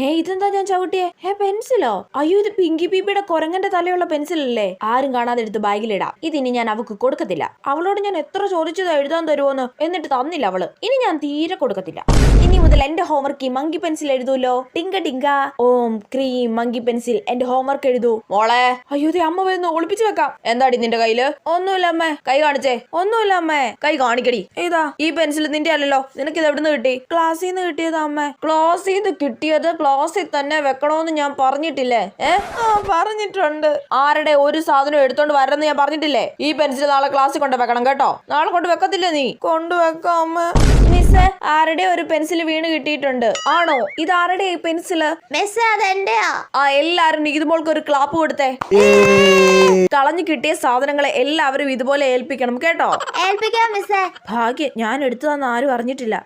ഇതെന്താ ഞാൻ ചവിട്ടിയേ? പെൻസിലോ? അയ്യോ, ഇത് പിങ്കി പീപ്പിയുടെ കൊരങ്ങന്റെ തലയുള്ള പെൻസിലല്ലേ? ആരും കാണാതെ എടുത്ത് ബാഗിലിടാം. ഇതിനി ഞാൻ അവക്ക് കൊടുക്കത്തില്ല. അവളോട് ഞാൻ എത്ര ചോദിച്ചതാ എഴുതാൻ തരുമോന്ന്, എന്നിട്ട് തന്നില്ല അവള്. ഇനി ഞാൻ തീരെ കൊടുക്കത്തില്ല. ഇനി മുതൽ എന്റെ ഹോംവർക്ക് ഈ മങ്കി പെൻസിൽ എഴുതൂലോ. ടിങ്ക ടിങ്ക ഓം ക്രീം മങ്കി പെൻസിൽ എന്റെ ഹോംവർക്ക് എഴുതൂ മോളെ. അയ്യോ, അമ്മ വരുന്നു, ഒളിപ്പിച്ചു വെക്കാം. എന്താടി നിന്റെ കയ്യില്? ഒന്നുമില്ല അമ്മേ. കൈ കാണിച്ചേ. ഒന്നുമില്ല അമ്മേ. കൈ കാണിക്കടി. ഏതാ ഈ പെൻസിൽ? നിന്റെ അല്ലല്ലോ. നിനക്ക് ഇത് എവിടുന്ന് കിട്ടി? ക്ലാസ്സിൽ നിന്ന് കിട്ടിയതാ അമ്മേ. ക്ലാസ്സിൽ നിന്ന് കിട്ടിയത് ക്ലാസ്സിൽ തന്നെ വെക്കണോന്ന് ഞാൻ പറഞ്ഞിട്ടില്ലേ? പറഞ്ഞിട്ടുണ്ട്. ആരുടെ ഒരു സാധനം എടുത്തോണ്ട് വരണമെന്ന് ഞാൻ പറഞ്ഞിട്ടില്ലേ? ഈ പെൻസിൽ നാളെ ക്ലാസ്സിൽ കൊണ്ട് വെക്കണം കേട്ടോ. നാളെ കൊണ്ട് വെക്കത്തില്ല നീ? കൊണ്ടുവെക്കാം അമ്മ. മിസ്, ആരുടെ ഒരു പെൻസിൽ വീണ് കിട്ടിയിട്ടുണ്ട്. ആണോ? ഇത് ആരുടെ ഈ പെൻസില്? മിസ്, അതെന്റെയാ. എല്ലാരും ഇതുപോൾക്ക് ഒരു ക്ലാപ്പ് കൊടുത്തേ. കളഞ്ഞു കിട്ടിയ സാധനങ്ങളെ എല്ലാവരും ഇതുപോലെ ഏൽപ്പിക്കണം കേട്ടോ. ഏൽപ്പിക്കാം മിസ്സേ. ഭാഗ്യം, ഞാൻ എടുത്തതെന്ന് ആരും അറിഞ്ഞിട്ടില്ല.